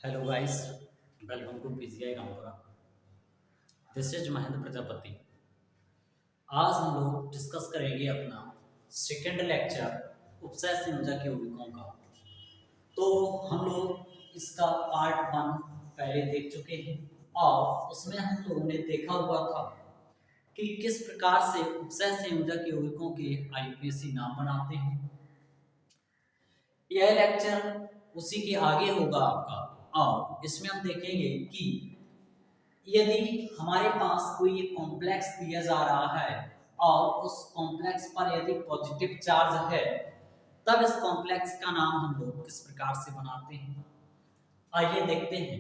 Hello guys, welcome to PGI Rampura. This is Mahendra Prajapati. आज हम लोग डिस्कस करेंगे अपना सेकेंड लेक्चर उपसय संयोजक के यौगिकों का। तो हम लोग इसका पार्ट 1 पहले देख चुके हैं और उसमें हम लोगों ने देखा हुआ था कि किस प्रकार से उपसय संयोजक के यौगिकों के आईयूपीएसी नाम बनाते हैं। यह लेक्चर उसी के आगे होगा आपका और इसमें हम देखेंगे कि यदि हमारे पास कोई एक कॉम्प्लेक्स दिया जा रहा है और उस कॉम्प्लेक्स पर यदि पॉजिटिव चार्ज है तब इस कॉम्प्लेक्स का नाम हम लोग किस प्रकार से बनाते हैं। आइए देखते हैं।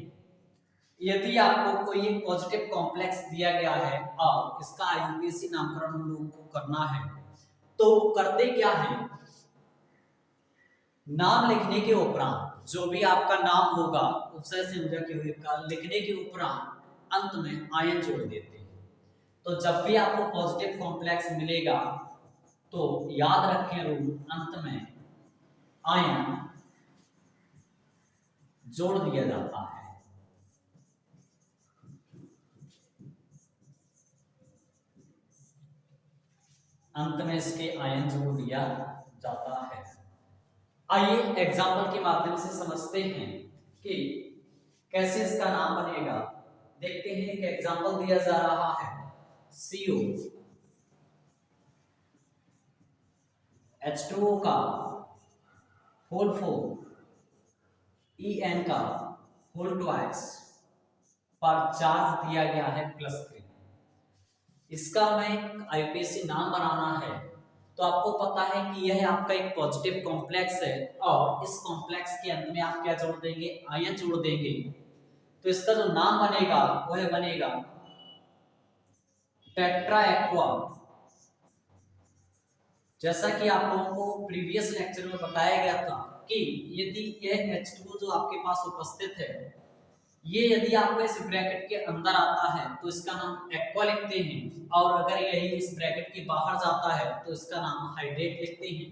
यदि आपको कोई एक पॉजिटिव कॉम्प्लेक्स दिया गया है और इसका आईयूपीएसी नामकरण हम लोगों को करना है तो करते क्या है, नाम लिखने के उपरांत जो भी आपका नाम होगा उपसय संयोजक यौगिक का लिखने के उपरांत अंत में आयन जोड़ देते हैं। तो जब भी आपको पॉजिटिव कॉम्प्लेक्स मिलेगा तो याद रखें रूल, अंत में आयन जोड़ दिया जाता है। अंत में इसके आयन जोड़ दिया जाता है। आइए एग्जाम्पल के माध्यम से समझते हैं कि कैसे इसका नाम बनेगा। देखते हैं कि एग्जाम्पल दिया जा रहा है CO H2O का होल 4 EN का होल ट्वाइस पर चार्ज दिया गया है +3। इसका हमें आईयूपीएसी नाम बनाना है तो आपको पता है कि यह आपका एक पॉजिटिव कॉम्प्लेक्स है और इस कॉम्प्लेक्स के अंत में आप क्या जोड़ देंगे, आयन जोड़ देंगे। तो इसका जो नाम बनेगा वह बनेगा टेट्रा एक्वा। जैसा कि आप लोगों को प्रीवियस लेक्चर में बताया गया था कि यदि यह H2O जो आपके पास उपस्थित है ये यदि आपको इस ब्रैकेट के अंदर आता है तो इसका नाम एक्वा लिखते हैं और अगर यही इस ब्रैकेट के बाहर जाता है तो इसका नाम हाइड्रेट लिखते हैं।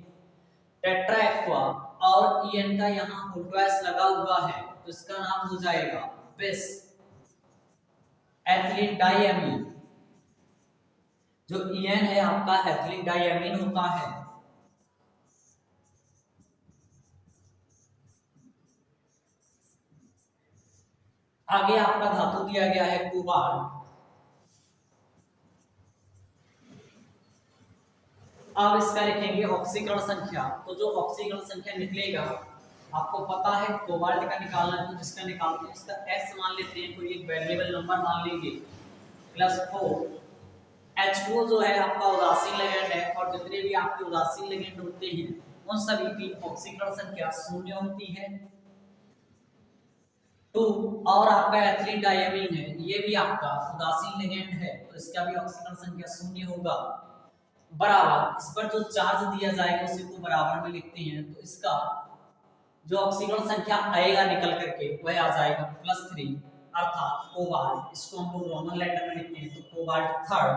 टेट्रा एक्वा और EN का यहाँ होल ट्वाइस लगा हुआ है तो इसका नाम हो जाएगा बिस एथिलीन डाइअमीन। जो EN है आपका एथिलीन डाइअमीन होता है। आगे आपका धातु दिया गया है कोबाल्ट। अब इसका लिखेंगे ऑक्सीकरण संख्या। तो जो ऑक्सीकरण संख्या निकलेगा आपको पता है कोबाल्ट का निकालना है तो जिसका निकालते हैं इसका x मान लेते हैं, कोई एक वेरिएबल नंबर मान लेंगे +4। H2O जो है आपका उदासीन लिगेंड है और जितने भी आपके उदासीन लिगेंड होते हैं उन सभी की ऑक्सीकरण संख्या 0 होती है। 2 और आपका एथिलीन डाइअमीन है, ये भी आपका उदासीन लिगेंड है तो इसका भी ऑक्सीकरण संख्या 0 होगा। बराबर इस पर जो चार्ज दिया जाएगा उसी को बराबर में लिखते हैं तो इसका जो ऑक्सीकरण संख्या आएगा निकल करके वह आ जाएगा +3 अर्थात कोबाल्ट। इसको हम लोग रोमन लेटर में लिखते हैं तो कोबाल्ट थर्ड।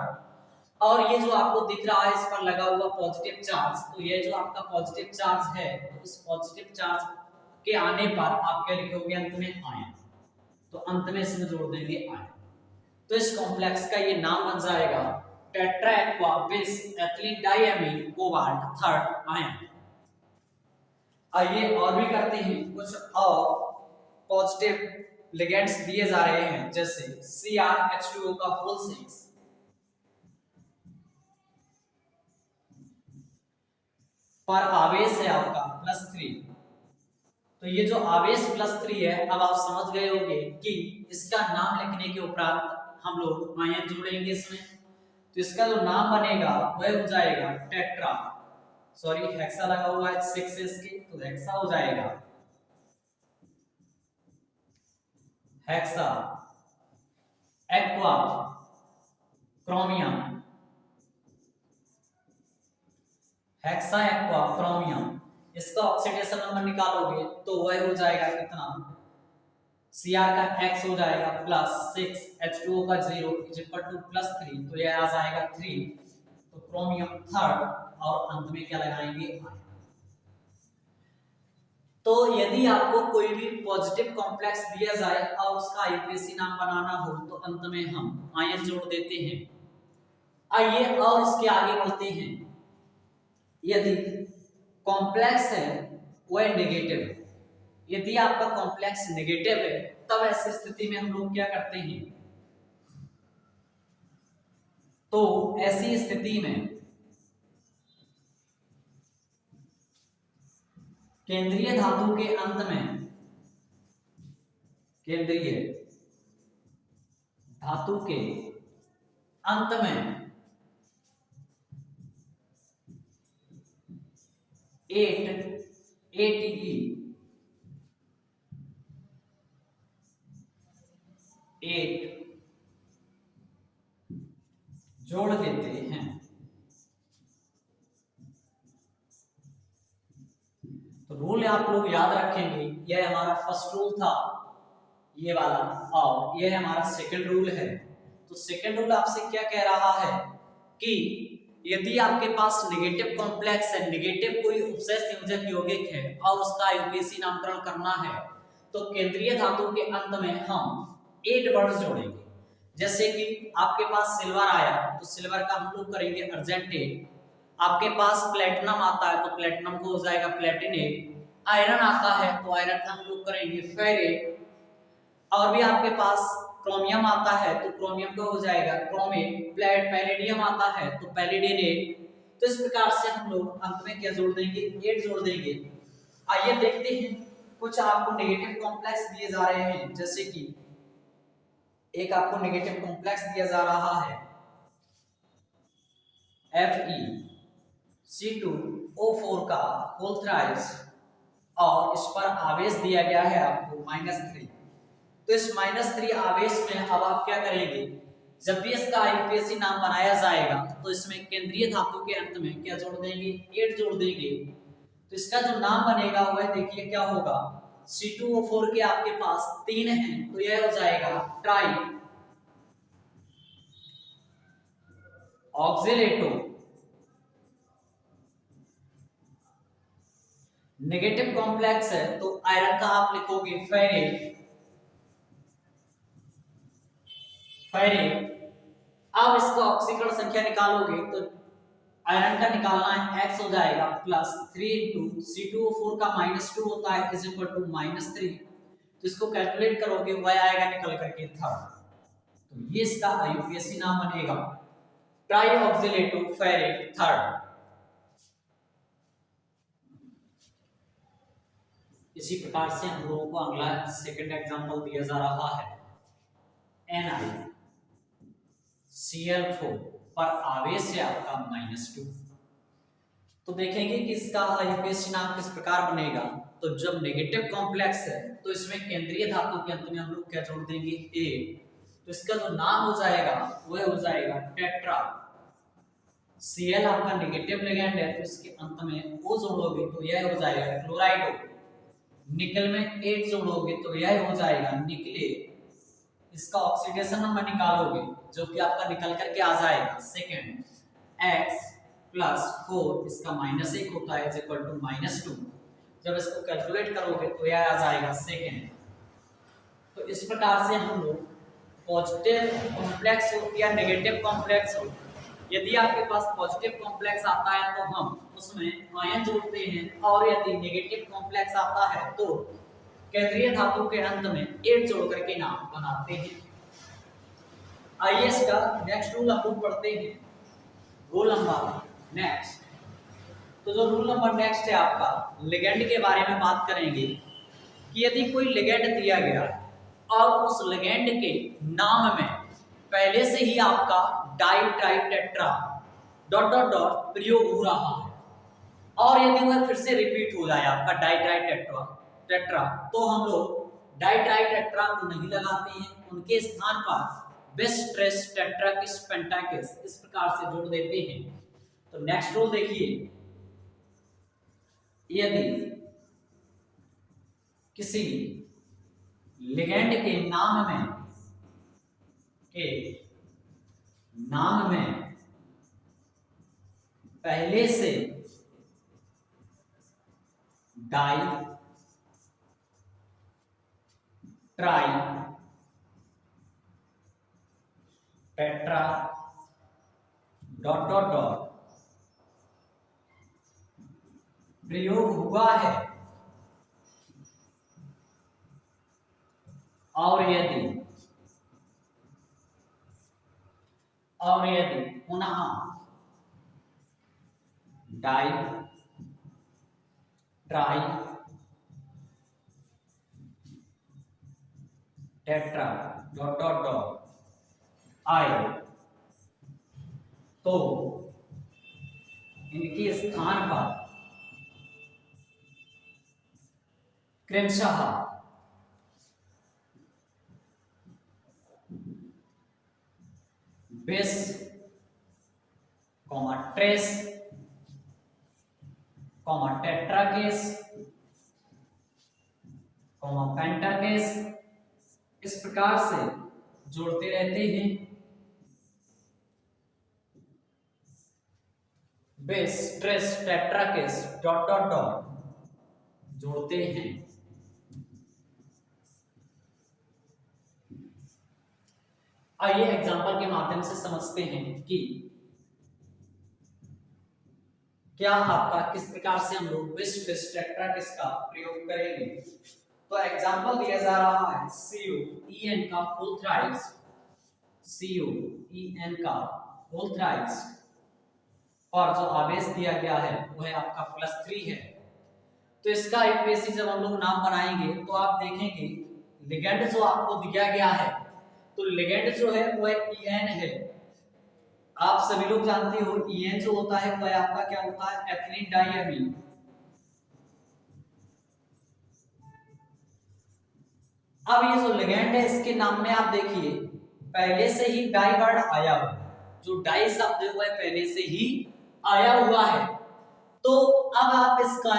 और ये जो आपको दिख रहा है इस पर लगा हुआ पॉजिटिव चार्ज, तो ये जो आपका पॉजिटिव चार्ज है तो इस पॉजिटिव चार्ज के आने पर आप क्या लिखोगे अंत में आयन, तो अंत में इसमें जोड़ देंगे आयन। तो इस कॉम्प्लेक्स का ये नाम बन जाएगा टेट्रा एक्वा बिस एथिलीन डाइअमीन कोबाल्ट थर्ड आयन। आइए और भी करते हैं कुछ और पॉजिटिव लिगेंड्स दिए जा रहे हैं जैसे CrH2O का होल 6 पर आवेश है आपका +3। तो ये जो आवेश +3 है अब आप समझ गए होंगे कि इसका नाम लिखने के उपरांत हम लोग आयन जोड़ेंगे इसमें। तो इसका जो नाम बनेगा वह हो जाएगा टेट्रा, सॉरी हेक्सा लगा हुआ है 6 इसके तो हेक्सा हो जाएगा hexa aqua chromium, hexa aqua chromium. इसका ऑक्सीडेशन नंबर निकालोगे तो वह हो जाएगा कितना, Cr का x हो जाएगा +6 H2O का 0 +3 तो यह आ जाएगा 3 तो क्रोमियम थर्ड और अंत में क्या लगाएंगे आयन। तो यदि आपको कोई भी पॉजिटिव कॉम्प्लेक्स दिया जाए और उसका आईयूपीएसी नाम बनाना हो तो अंत में हम आयन जोड़ देते हैं। आइए और इसके आगे बढ़ते हैं। यदि कॉम्प्लेक्स है वह नेगेटिव है, यदि आपका कॉम्प्लेक्स नेगेटिव है तब ऐसी स्थिति में हम लोग क्या करते हैं, तो ऐसी स्थिति में केंद्रीय धातु के अंत में, केंद्रीय धातु के अंत में 8 जोड़ देते हैं। तो रूल आप लोग याद रखेंगे, यह हमारा फर्स्ट रूल था ये वाला, और यह हमारा सेकंड रूल है। तो सेकंड रूल आपसे क्या कह रहा है कि यदि आपके पास नेगेटिव कॉम्प्लेक्स है, नेगेटिव कोई उपसय संयोजक यौगिक है और उसका आईयूपीएसी नामकरण करना है, तो केंद्रीय धातु के अंत में हम 8 वर्ड जोड़ेंगे। जैसे कि आपके पास सिल्वर आया तो सिल्वर का हम लोग करेंगे अर्जेंटेट, आपके पास प्लेटिनम आता है तो प्लेटिनम को हो जाएगा प्लेटिनेट, आयरन आता है तो आयरन का हम लोग करेंगे फेरेट, और भी आपके पास क्रोमियम आता है तो क्रोमियम का हो जाएगा क्रोमेट, पैलेडियम आता है तो पैलेडिनेट। तो इस प्रकार से हम लोग अंत में क्या जोड़ देंगे, 8 जोड़ देंगे। आइए देखते हैं कुछ आपको नेगेटिव कॉम्प्लेक्स दिए जा रहे हैं। जैसे कि एक आपको नेगेटिव कॉम्प्लेक्स दिया जा रहा है FeC2O4 का होल थ्राइस, और इस पर आवेश दिया गया है आपको -3। तो इस -3 आवेश में अब आप क्या करेंगे, जब भी इसका आईयूपीएसी नाम बनाया जाएगा तो इसमें केंद्रीय धातु के अंत में क्या जोड़ देंगे, 8 जोड़ देंगे। तो इसका जो नाम बनेगा वह देखिए क्या होगा, C2O4 के आपके पास 3 हैं तो यह हो जाएगा ट्राई ऑक्सिलेटो। नेगेटिव कॉम्प्लेक्स है तो आयरन का आप लिखोगे फेरेट, अब इसका ऑक्सीकरण संख्या निकालोगे तो आयरन का निकालना है x हो जाएगा +3 × C2O4 का -2 होता है इज इक्वल टू -3। तो इसको कैलकुलेट करोगे वह आएगा निकल करके 3rd। तो ये इसका आईयूपीएसी नाम बनेगा ट्राई ऑक्सिलेटो फेरेट 3rd। इसी प्रकार से हम लोगों को अगला सेकंड एग्जांपल दिया जा रहा है NiCl4 पर आवेश है आपका -2। तो देखेंगे कि इसका आईयूपीएसी नाम किस प्रकार बनेगा। तो जब नेगेटिव कॉम्प्लेक्स है तो इसमें केंद्रीय धातु के अंत में हम लोग क्या जोड़ देंगे, 8। तो इसका जो नाम हो जाएगा वह हो जाएगा टेट्रा। Cl आपका नेगेटिव लिगेंड है तो इसके अंत में O जोड़ोगे तो यह हो जाएगा क्लोराइडो। निकल में 8 जोड़ोगे तो यह हो जाएगा निकले। इसका ऑक्सीडेशन नंबर निकालोगे जो कि आपका निकल करके आ जाएगा सेकंड, x + 4 इसका -1 होता है इज इक्वल टू -2। जब इसको कैलकुलेट करोगे तो यह आ जाएगा सेकंड। तो इस प्रकार से हम लोग पॉजिटिव कॉम्प्लेक्स हो या नेगेटिव कॉम्प्लेक्स हो, यदि आपके पास पॉजिटिव कॉम्प्लेक्स आता है तो हम उसमें आयन जोड़ते हैं, और यदि नेगेटिव कॉम्प्लेक्स आता है तो केंद्रीय धातु के अंत में 8 जोड़ करके नाम बनाते हैं। आइए इसका नेक्स्ट रूल हम लोग पढ़ते हैं, रूल नंबर नेक्स्ट। तो जो रूल नंबर नेक्स्ट है आपका लिगेंड के बारे में बात करेंगे कि यदि कोई लिगेंड दिया गया और उस लिगेंड के नाम में पहले से ही आपका di tri tetra dot dot dot प्रयोग हो रहा है, और यदि वह फिर से रिपीट हो जाए आपका डाई ट्राई टेट्रा, तो हम लोग डाई ट्राई टेट्रा को नहीं लगाते हैं, उनके स्थान पर बेस्ट ट्रेस टेट्राकिस पेंटाकिस इस प्रकार से जोड़ देते हैं। तो नेक्स्ट रूल देखिए, यदि किसी लिगेंड के नाम में पहले से di tri tetra dot dot dot प्रयोग हुआ है और यदि पुनः di tri tetra dot dot dot आए तो इनके स्थान पर क्रमशः बेस ट्रेस टेट्राकेस पेंटाकेस इस प्रकार से जोड़ते रहते हैं। Bis tris tetrakis dot dot dot जोड़ते हैं। आइए एग्जांपल के माध्यम से समझते हैं कि क्या आपका किस प्रकार से हम लोग बेस ट्रेस टेट्राकेस का प्रयोग करेंगे। तो एग्जांपल दिया जा रहा है CuEn का होल थ्राइस, CuEn का होल थ्राइस और जो आवेश दिया गया है वो है आपका +3 है। तो इसका एक बेसिस जब हम लोग नाम बनाएंगे तो आप देखेंगे लिगेंड जो आपको दिया गया है तो लिगेंड जो है वो En है। आप सभी लोग जानते हो En जो होता है वह आपका क्या होता है एथिलीन डाइअमीन। अब ये जो लिगेंड है इसके नाम में आप देखिए पहले से ही डाई वर्ड आया हुआ है, जो डाई शब्द है वह पहले से ही आया हुआ है। तो अब आप इसका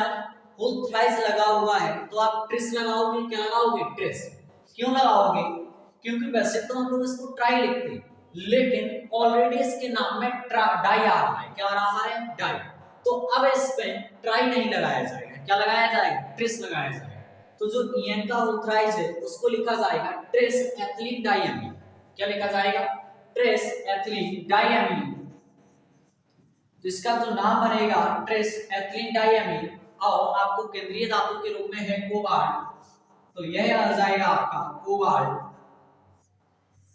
होल थ्राइस लगा हुआ है तो आप ट्रिस लगाओगे, क्या लगाओगे ट्रिस। क्यों लगाओगे? क्योंकि वैसे तो हम लोग इसको ट्राई लिखते हैं लेकिन ऑलरेडी इसके नाम में डाई आ रहा है। क्या आ रहा है? डाई। तो अब इसमें ट्राई नहीं लगाया जाएगा, क्या लगाया जाएगा? ट्रिस लगाया जाएगा। तो जो En का होल थ्राइस है उसको लिखा जाएगा ट्रिस एथिलीन डाइअमीन। क्या लिखा जाएगा? Tris ethylene diamine. तो इसका जो नाम बनेगा ट्रिस एथिलीन डाइअमीन और आपको केंद्रीय धातु के रूप में है कोबाल्ट, तो यह आ जाएगा आपका कोबाल्ट।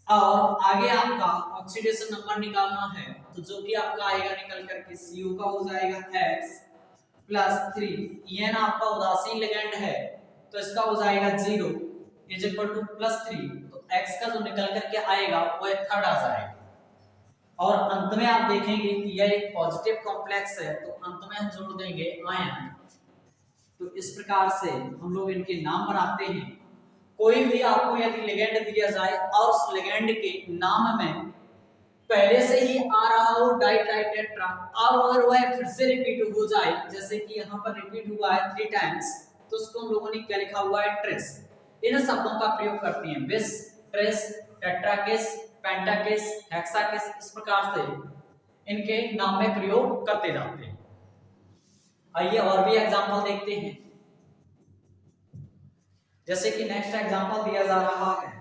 और आगे आपका ऑक्सीडेशन नंबर निकालना है तो जो कि आपका आएगा निकल करके Cu का हो जाएगा X+3। En आपका उदासीन लिगेंड है तो इसका हो जाएगा 0 +3। तो X का जो निकल करके आएगा वो थर्ड आ जाएगा। और अंत में आप देखेंगे कि यह एक पॉजिटिव कॉम्प्लेक्स है तो अंत में हम जोड़ देंगे आयन। तो इस प्रकार से हम लोग इनके नाम बनाते हैं। कोई भी आपको यदि लिगेंड दिया जाए और उस लिगेंड के नाम में पहले से ही आ रहा हो डाई ट्राई टेट्रा और अगर वह फिर से रिपीट हो जाए, जैसे कि यहाँ पर रिपीट हुआ है 3 टाइम्स, तो उसको हम लोगों ने क्या लिखा हुआ है? ट्रेस। इन शब्दों का प्रयोग करते हैं बेस ट्रेस टेट्राकेस पेंटाकेस हेक्साकेस, इस प्रकार से इनके नाम में प्रयोग करते जाते हैं। आइए और भी एग्जांपल देखते हैं। जैसे कि नेक्स्ट एग्जांपल दिया जा रहा है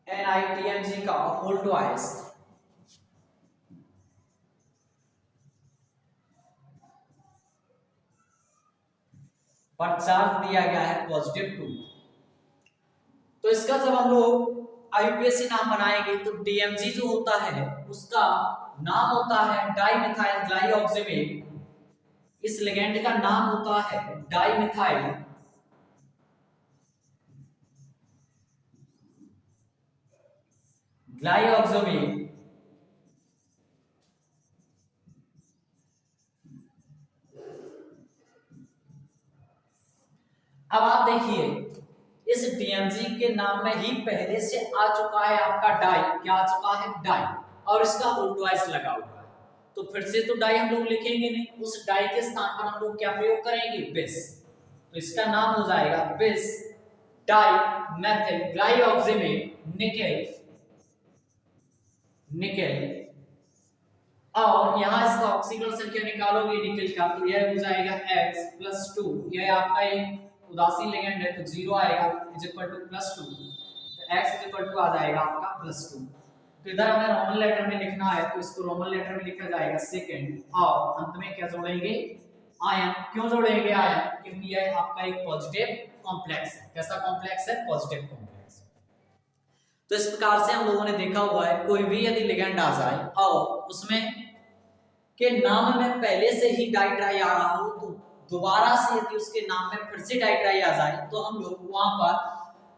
NiTMg का होल ट्वाइस। पर चार्ज दिया गया है +2। तो इसका जब हम लोग IUPAC नाम बनाएंगे तो DMG जो होता है उसका नाम होता है डाइमिथाइल ग्लाइऑक्सिमेट। इस लिगेंड का नाम होता है डाइमिथाइल ग्लाइऑक्सिमेट। अब आप देखिए इस DMG के नाम में ही पहले से आ चुका है आपका डाई। क्या आ चुका है? डाई। और इसका होल ट्वाइस लगा हुआ है तो फिर से तो डाई हम लोग लिखेंगे नहीं, उस डाई के स्थान पर हम लोग क्या प्रयोग करेंगे? बेस। तो इसका नाम हो जाएगा बेस डाई मेथिल ग्लाइऑक्सिमेट निकेल और यहाँ इसका ऑक्सीकरण संख्या निकालोगे निकल का, तो यह हो जाएगा x+2। यह आपका एक उदासीन लिगेंड है तो 0 आएगा इज इक्वल टू +2, तो x इज इक्वल टू आ जाएगा आपका +2। तो इधर हमें रोमन लेटर में लिखना है तो इसको रोमन लेटर में लिखा जाएगा सेकंड, और अंत में क्या जोड़ेंगे, आयन। क्यों जोड़ेंगे आयन, क्योंकि यह आपका एक पॉजिटिव कॉम्प्लेक्स है। कैसा कॉम्प्लेक्स है, पॉजिटिव कॉम्प्लेक्स। तो इस प्रकार से हम लोगों ने देखा हुआ है कोई भी यदि लिगेंड आ जाए और उसमें के नाम में पहले से ही डाइट्राई आ रहा हो, तो दोबारा से यदि उसके नाम में फिर से डाइट्राई आ जाए तो हम लोग वहां पर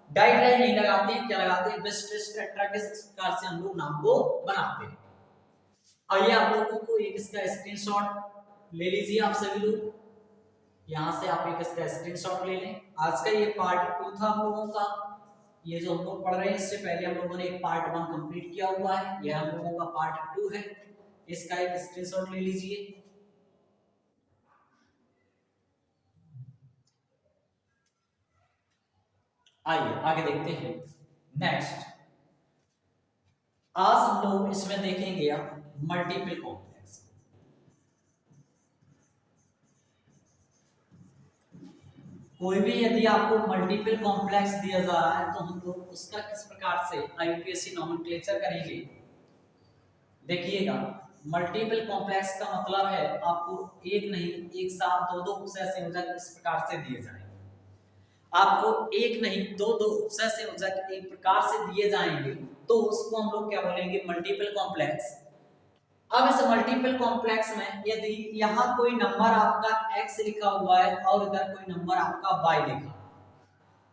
डाइट्राई नहीं लगाते हैं, क्या लगाते हैं, बेस्ट टेट्राकेस। इस प्रकार से हम लोग नाम को बनाते हैं। आइए आप लोगों को एक इसका स्क्रीनशॉट ले लीजिए, आप सभी लोग यहां से आप एक इसका स्क्रीनशॉट ले लें। आज का ये पार्ट 2 था हम लोगों का। ये जो हम लोग पढ़ रहे हैं इससे पहले हम लोगों ने एक पार्ट 1 कंप्लीट किया हुआ है, यह हम लोगों का पार्ट 2 है। इसका एक स्क्रीनशॉट ले लीजिए। आइए आगे देखते हैं। नेक्स्ट आज हम लोग इसमें देखेंगे मल्टीपल कॉम्प्लेक्स। कोई भी यदि आपको मल्टीपल कॉम्प्लेक्स दिया जा रहा है तो हम लोग उसका किस प्रकार से आईयूपीएसी नोमेनक्लेचर करेंगे। देखिएगा, मल्टीपल कॉम्प्लेक्स का मतलब है आपको एक नहीं एक साथ दो उपसय संयोजक इस प्रकार से दिए जाएंगे। आपको एक नहीं दो उपसय संयोजक एक प्रकार से दिए जाएंगे तो उसको हम लोग क्या बोलेंगे, मल्टीपल कॉम्प्लेक्स। अब इस मल्टीपल कॉम्प्लेक्स में यदि यहाँ कोई नंबर आपका x लिखा हुआ है और इधर कोई नंबर आपका y लिखा,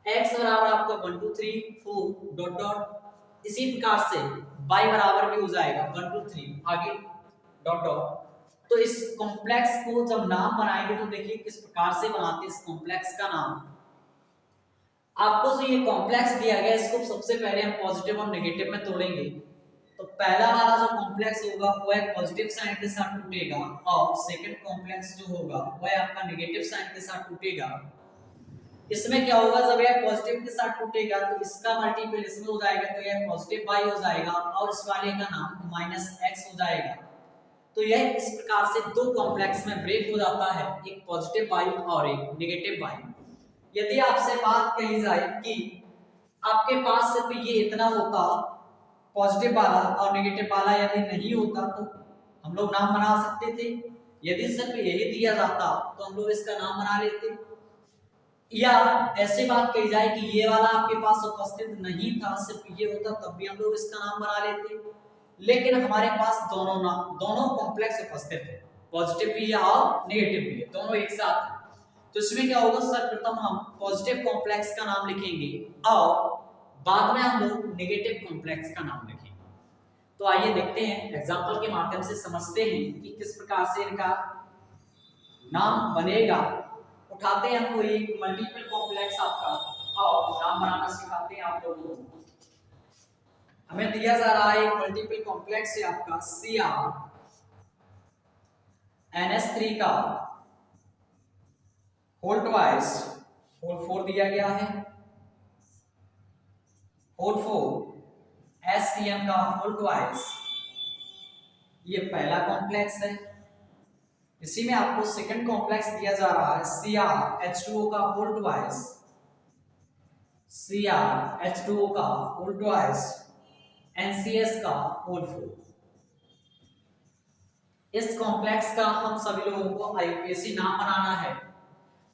x बराबर आपका 1 2 3 4 डॉट डॉट, इसी प्रकार से y बराबर भी हो जाएगा 1 2 3 आगे डॉट डॉट। तो इस कॉम्प्लेक्स को जब नाम बनाएंगे तो देखिए किस प्रकार से बनाते हैं इस कॉम्प्लेक्स का नाम। आपको जो ये कॉम्प्लेक्स दिया गया इसको सबसे पहले हम पॉजिटिव और नेगेटिव में तोड़ेंगे। तो पहला वाला जो कॉम्प्लेक्स होगा वो एक पॉजिटिव साइन के साथ टूटेगा और सेकंड कॉम्प्लेक्स जो होगा वह आपका नेगेटिव साइन के साथ टूटेगा। इसमें क्या होगा, जब यह पॉजिटिव के साथ टूटेगा तो इसका मल्टीपल इसमें हो जाएगा तो यह पॉजिटिव y हो जाएगा और इस वाले का नाम -x हो जाएगा। तो यह इस प्रकार से दो कॉम्प्लेक्स में ब्रेक हो जाता है, एक पॉजिटिव y और एक नेगेटिव y। यदि आपसे बात कही जाए कि आपके पास सिर्फ ये इतना होता पॉजिटिव वाला और नेगेटिव वाला यदि नहीं होता तो हम लोग नाम बना सकते थे। यदि सिर्फ यही दिया जाता तो हम लोग इसका नाम बना लेते, या ऐसी बात कही जाए कि ये वाला आपके पास उपस्थित नहीं था सिर्फ ये होता तब भी हम लोग इसका नाम बना लेते। लेकिन हमारे पास दोनों कॉम्प्लेक्स उपस्थित है, पॉजिटिव भी है और नेगेटिव भी है, दोनों एक साथ है। तो इसमें क्या होगा, सर्वप्रथम हम पॉजिटिव कॉम्प्लेक्स का नाम लिखेंगे और बाद में हम लोग नेगेटिव कॉम्प्लेक्स का नाम लिखेंगे। तो आइए देखते हैं, एग्जांपल के माध्यम से समझते हैं कि किस प्रकार से इनका नाम बनेगा। उठाते हैं हम कोई मल्टीपल कॉम्प्लेक्स आपका और नाम बनाना सिखाते हैं आप लोगों को। हमें दिया जा रहा है एक मल्टीपल कॉम्प्लेक्स है आपका CrNH3 का होल ट्वाइस होल 4 दिया गया है, होल 4 HCN का होल ट्वाइस, ये पहला कॉम्प्लेक्स है। इसी में आपको सेकंड कॉम्प्लेक्स दिया जा रहा है CrH2O का होल ट्वाइस, CrH2O का होल ट्वाइस, NCS का होल 4। इस कॉम्प्लेक्स का हम सभी लोगों को आईयूपीएसी नाम बनाना है।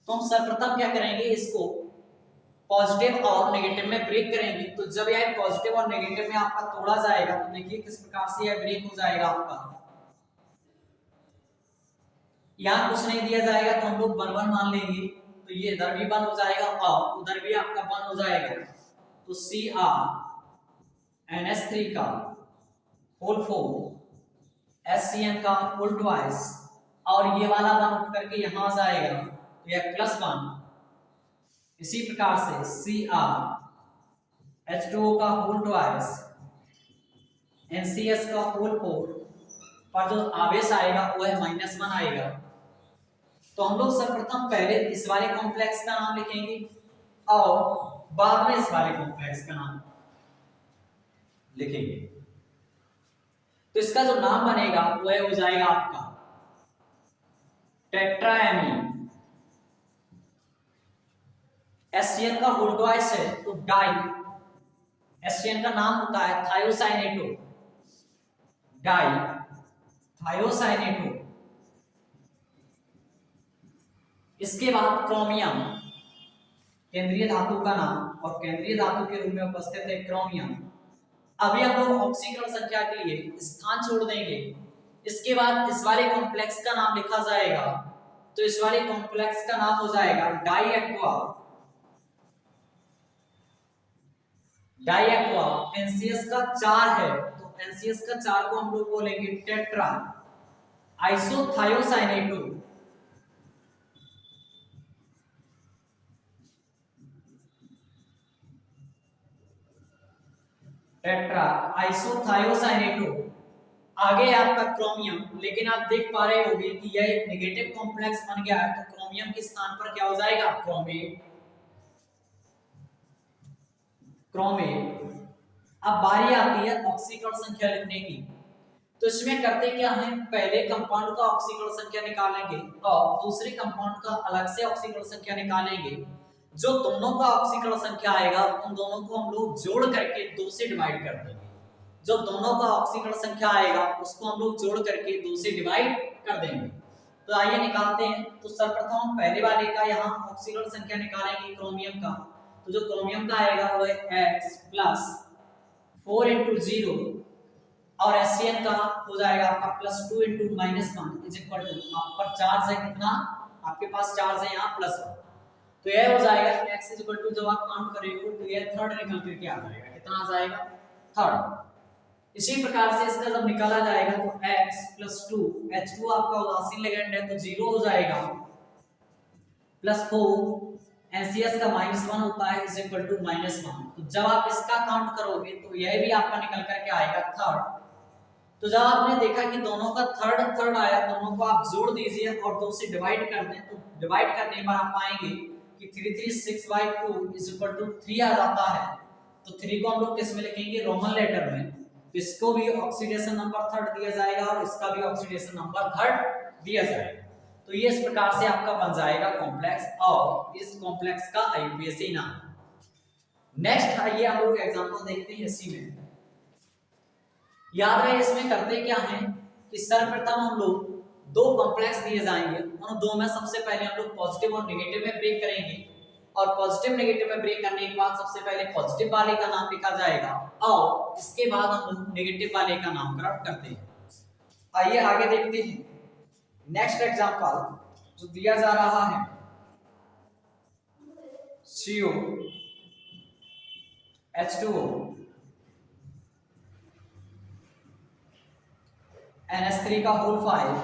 तो हम सर्वप्रथम क्या करेंगे, इसको पॉजिटिव और नेगेटिव में ब्रेक करेंगे। तो जब यह पॉजिटिव और नेगेटिव में आपका तोड़ा जाएगा तो देखिए किस प्रकार से यह ब्रेक हो जाएगा आपका। यहाँ कुछ नहीं दिया जाएगा तो हम लोग 1 1 मान लेंगे, तो ये इधर भी 1 हो जाएगा और उधर भी आपका 1 हो जाएगा। तो CrNH3 का होल 4 HCN का होल ट्वाइस और ये वाला 1 उठ करके यहाँ आ जाएगा तो यह +1। इसी प्रकार से CrH2O का होल ट्वाइस, NCS का होल 4 पर जो आवेश आएगा वो है -1 आएगा। तो हम लोग सर्वप्रथम पहले इस वाले कॉम्प्लेक्स का नाम लिखेंगे और बाद में इस वाले कॉम्प्लेक्स का नाम लिखेंगे। तो इसका जो नाम बनेगा वह हो जाएगा आपका टेट्राएमीन। एससीएन का होल ट्वाइस है तो डाई, एससीएन का नाम होता है थायोसाइनेटो, डाई थायोसाइनेटो। इसके बाद क्रोमियम, केंद्रीय धातु का नाम, और केंद्रीय धातु के रूप में उपस्थित है क्रोमियम। अभी हम लोग ऑक्सीकरण संख्या के लिए स्थान छोड़ देंगे। इसके बाद इस वाले कॉम्प्लेक्स का नाम लिखा जाएगा, तो इस वाले कॉम्प्लेक्स का नाम हो जाएगा dye aqua. Dye aqua NCS का 4 है, तो एनसीएस का 4 को हम लोग बोलेंगे टेट्रा आइसोथायोसाइनेटो। टेट्रा आइसोथायोसाइनेटो। आगे आपका क्रोमियम, लेकिन आप देख पा रहे होंगे कि यह एक नेगेटिव कॉम्प्लेक्स बन गया है, तो क्रोमियम के स्थान पर क्या हो जाएगा क्रोमेट, क्रोमेट। अब बारी आती है ऑक्सीकरण संख्या लिखने की। तो इसमें करते क्या है, पहले कंपाउंड का ऑक्सीकरण संख्या निकालेंगे और दूसरे कंपाउंड का अलग से ऑक्सीकरण संख्या निकालेंगे। जो दोनों का ऑक्सीकरण संख्या आएगा उन दोनों को हम लोग जोड़ करके 2 से डिवाइड कर देंगे। जो दोनों का ऑक्सीकरण संख्या आएगा उसको हम लोग जोड़ करके 2 से डिवाइड कर देंगे। तो आइए निकालते हैं। तो सर्वप्रथम हम पहले वाले का यहाँ ऑक्सीकरण संख्या निकालेंगे क्रोमियम का। तो जो क्रोमियम का आएगा वो है X प्लस 4 × 0 और एससीएन का हो जाएगा आपका +2 × -1 इज इक्वल टू, आप पर चार्ज है कितना, आपके पास चार्ज है यहाँ +1, तो यह हो जाएगा x इज इक्वल टू, जब आप काउंट करेंगे तो यह थर्ड निकल करके आ जाएगा, कितना आ जाएगा थर्ड। इसी प्रकार से इसका जब निकाला जाएगा तो x + 2, H2 आपका उदासीन लिगेंड है तो 0 हो जाएगा, +4 NCS का -1 होता है इज इक्वल टू -1। तो जब आप इसका काउंट करोगे तो यह भी आपका निकल करके आएगा थर्ड। तो जब आपने देखा कि दोनों का थर्ड आया, दोनों को आप जोड़ दीजिए और 2 से डिवाइड कर दें, तो डिवाइड करने पर आप पाएंगे कि 336/2 इज इक्वल टू 3 आ जाता है। तो 3 को हम लोग किस में लिखेंगे, रोमन लेटर में। तो इसको भी ऑक्सीडेशन नंबर थर्ड दिया जाएगा और इसका भी ऑक्सीडेशन नंबर थर्ड दिया जाएगा। तो ये इस प्रकार से आपका बन जाएगा कॉम्प्लेक्स, और इस कॉम्प्लेक्स का आईयूपीएसी नाम। नेक्स्ट आइए हम लोग एग्जांपल देखते हैं इसी में। याद रहे इसमें करते क्या है कि सर्वप्रथम हम लोग 2 कॉम्प्लेक्स दिए जाएंगे, उन 2 में सबसे पहले हम लोग पॉजिटिव और नेगेटिव में ब्रेक करेंगे, और पॉजिटिव नेगेटिव में ब्रेक करने के बाद सबसे पहले पॉजिटिव वाले का नाम लिखा जाएगा और इसके बाद हम लोग नेगेटिव वाले का नामकरण करते हैं। आइए आगे देखते हैं। नेक्स्ट एग्जांपल जो दिया जा रहा है, CO H2O NH3 का होल 5,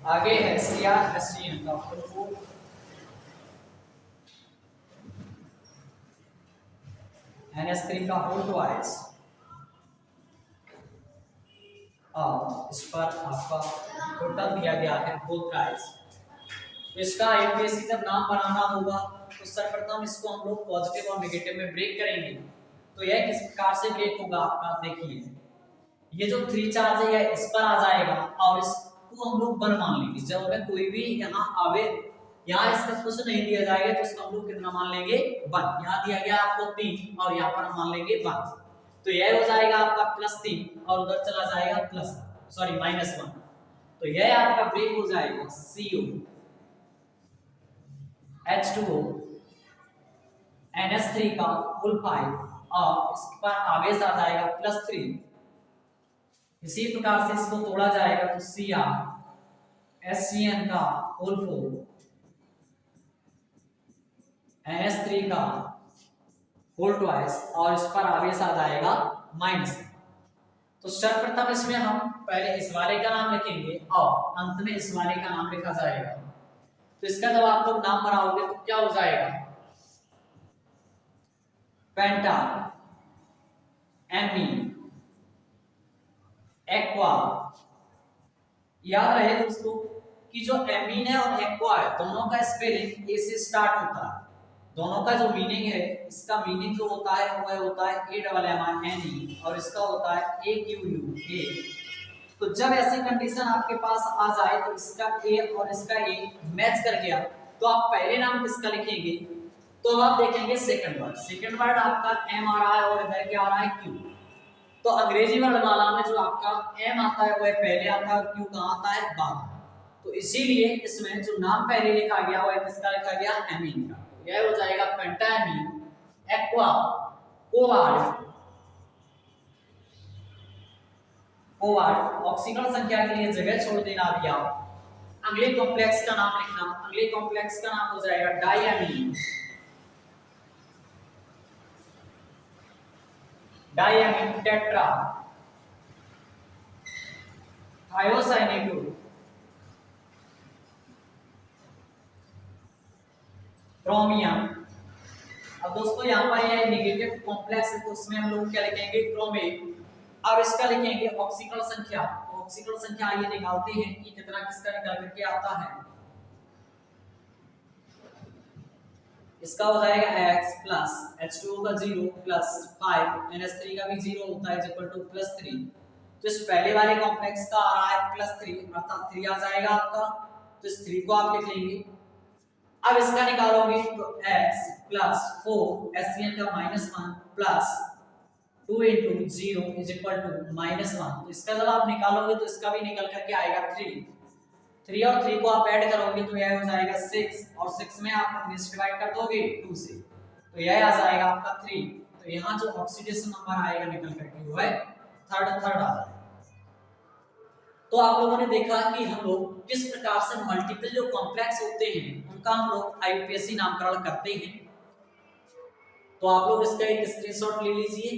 आगे है CrHCl का होल 4, NH3 का होल 2 और इस पर आपका टोटल दिया गया है 4 ट्राइस। तो इसका आईयूपीएसी जब नाम बनाना होगा तो सर्वप्रथम इसको हम लोग पॉजिटिव और नेगेटिव में ब्रेक करेंगे। तो यह किस प्रकार से ब्रेक होगा, आपका देखिए, ये जो 3 चार्ज है यह इस पर आ जाएगा और इसको हम लोग 1 मान लेंगे। जब हमें कोई भी यहाँ आवे, यहाँ इसका कुछ नहीं दिया जाएगा तो इसको हम लोग कितना मान लेंगे 1। यहाँ दिया गया आपको 3 और यहाँ पर हम मान लेंगे 1, तो यह हो जाएगा आपका +3 और उधर चला जाएगा -1, तो यह आपका ब्रेक हो जाएगा CO H2O NH3 का होल 5 और इस पर आवेश आ जाएगा +3। इसी प्रकार से इसको तोड़ा जाएगा तो Cr HCN का होल 4 NH3 का होल 2 और इस पर आवेश आ जाएगा -। तो सर्वप्रथम इसमें हम पहले इस वाले का नाम लिखेंगे और अंत में इस वाले का नाम लिखा जाएगा। तो इसका जब आप लोग नाम बनाओगे तो क्या हो जाएगा, पेंटा एमी एक्वा। याद रहे दोस्तों कि जो एमीन है और एक्वा है दोनों का स्पेलिंग ए से स्टार्ट होता है, दोनों का जो मीनिंग है, इसका मीनिंग जो होता है वह होता है AMMNE और इसका होता है AQUA। तो जब ऐसी कंडीशन आपके पास आ जाए तो इसका A और इसका A मैच कर गया तो आप पहले नाम किसका लिखेंगे, तो अब आप देखेंगे सेकंड वर्ड आपका M आ रहा है और इधर क्या आ रहा है Q। तो अंग्रेजी वर्णमाला में जो आपका M आता है वह पहले आता है और Q कहाँ आता है बाद। तो इसीलिए इसमें जो नाम पहले लिखा गया वह किसका लिखा गया एमीन का। यह हो जाएगा पेंटामीन एक्वा कोबाल्ट। कोबाल्ट ऑक्सीकरण संख्या के लिए जगह छोड़ देना अभी आप। अगले कॉम्प्लेक्स का नाम लिखना, अगले कॉम्प्लेक्स का नाम हो जाएगा diamine. Diamine tetra thiocyanate chromium. अब दोस्तों यहाँ पर यह नेगेटिव कॉम्प्लेक्स है तो उसमें हम लोग क्या लिखेंगे क्रोमेट। अब इसका लिखेंगे ऑक्सीकरण संख्या। तो ऑक्सीकरण संख्या आइए निकालते हैं कि कितना किसका निकल करके आता है। इसका हो जाएगा x प्लस H2O का 0 प्लस 5 NH3 का भी 0 होता है इक्वल टू प्लस 3। तो इस पहले वाले कॉम्प्लेक्स का आ रहा है प्लस 3 अर्थात 3 आ जाएगा आपका। तो इस 3 को आप लिख लेंगे। अब इसका निकालोगे तो x प्लस 4 HCl का -1 plus 2 into 0 is equal to -1। तो इसका जब आप निकालोगे तो इसका भी निकल करके आएगा 3 और 3 को आप ऐड करोगे तो यह हो जाएगा 6 और 6 में आप डिवाइड कर दोगे 2 से तो यह आ जाएगा आपका 3। तो यहाँ जो ऑक्सीडेशन नंबर आएगा निकल करके वो है थर्ड आ जाएगा। तो आप लोगों ने देखा कि हम लोग किस प्रकार से मल्टीपल जो कॉम्प्लेक्स होते हैं उनका हम लोग IUPAC नामकरण करते हैं। तो आप लोग इसका एक स्क्रीनशॉट ले लीजिए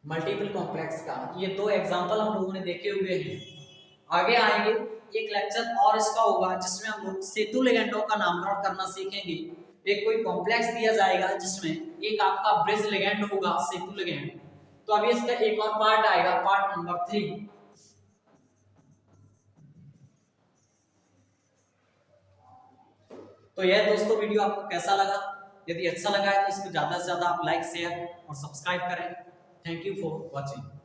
मल्टीपल कॉम्प्लेक्स का। ये 2 एग्जांपल हम लोगों ने देखे हुए हैं। आगे आएंगे एक लेक्चर और इसका होगा जिसमें हम लोग सेतु लिगेंडों का नामकरण करना सीखेंगे। एक कोई कॉम्प्लेक्स दिया जाएगा जिसमें एक आपका ब्रिज लिगेंड होगा सेतु लिगेंड। तो अभी इसका एक और पार्ट आएगा पार्ट नंबर 3। तो यह दोस्तों वीडियो आपको कैसा लगा, यदि अच्छा लगा है तो इसको ज्यादा से ज्यादा आप लाइक शेयर और सब्सक्राइब करें। Thank you for watching.